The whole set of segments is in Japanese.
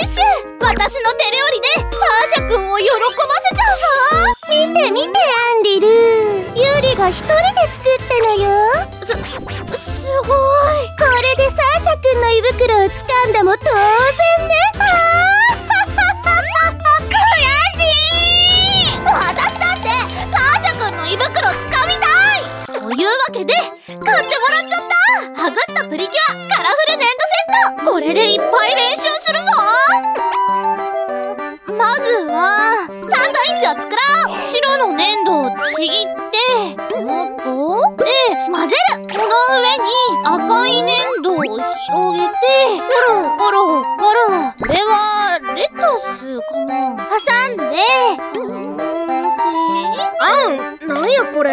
実習、私の手料理でサーシャくんを喜ばせちゃうぞ。見て見てアンリル、ユリが一人で作ったのよ。すごい。これでサーシャくんの胃袋を掴んだも当然ね。悔しい。私だってサーシャくんの胃袋掴みたい。というわけで買ってもらっちゃった。ハグったプリキュアカラフル粘土セット。これでいっぱい練習するぞ。まずはサンドイッチを作ろう。白の粘土をちぎってで混ぜる。この上に赤い粘土を広げてゴロゴロゴロ。これはレタスかな。挟んでなんやこれ。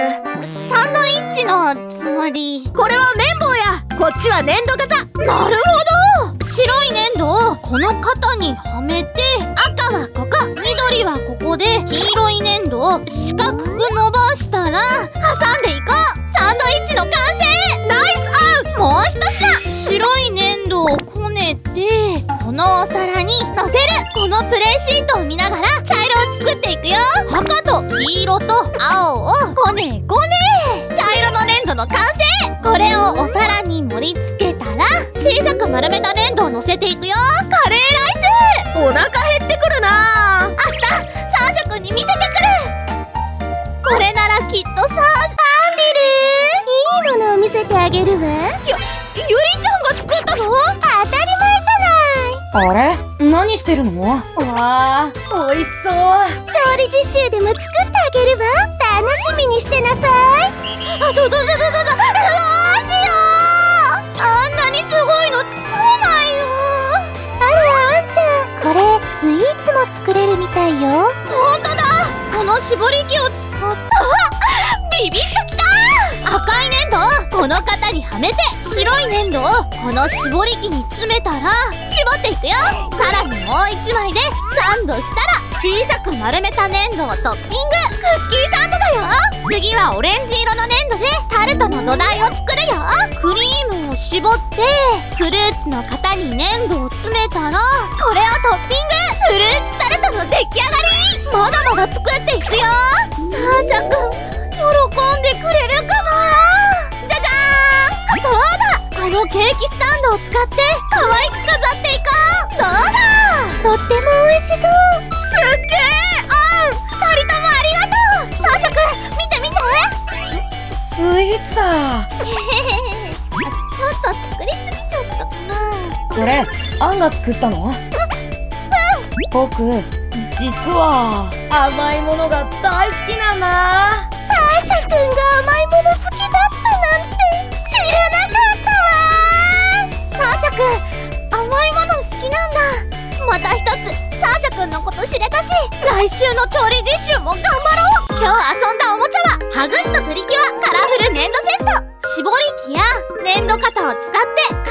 サンドイッチのつもり。これは綿棒や。こっちは粘土型。なるほど。白い粘土をこの型にはめて、赤はここ、緑はここで、黄色い粘土を四角く伸ばしたら挟んでいこう。サンドイッチの完成。ナイスアン。もう一品。白い粘土をこねてこのお皿にのせる。このプレーシートを見ながら茶色を作っていくよ。赤と黄色と青をこねこね。茶色の粘土の完成。これをお皿に盛り付けたら小さく丸めた粘土をのせていくよ。カレーライス。お腹減ってくるな。明日サーシャくんに見せてくる。これならきっとサーシャ。いいものを見せてあげるわ。ゆりちゃんが作ったの？当たり前じゃない。あれ、何してるの？わあ、美味しそう。調理実習でも作ってあげるわ。楽しみにしてなさい。どうしよう。あんなにすごいの作れないよ。あらあんちゃん、これスイーツも作れるみたいよ。ほんとだ。この絞り器を使ったビビッときた。赤い粘土をこの型にはめて、白い粘土をこの絞り器に詰めたら絞っていくよ。さらにもう一枚でサンドしたら小さく丸めた粘土をトッピング。クッキーサンドだよ。次はオレンジ色の粘土でタルトの土台を作るよ。クリームを絞ってフルーツの型に粘土を詰めたらこれをトッピング。フルーツタルトの出来上がり。まだまだ作っていくよ。サーシャくん喜んでくれるかな。じゃじゃーん。そうだ、このケーキスタンドを使って可愛く飾っていこう。どうだ。とっても美味しそう。すっげーアン。二人ともありがとう。サーシャくん見て見て。スイーツだ。ちょっと作りすぎちゃったかな。これ、アンが作ったの？僕、実は甘いものが大好きなんだ。サーシャくんが甘いもの好きだったなんて知らなかったわ。サーシャくん甘いもの好きなんだ。また一つサーシャくんのこと知れたし、来週の調理実習も頑張ろう。今日遊んだおもちゃはハグッとプリキュアカラフル粘土セット。絞り器や粘土型を使って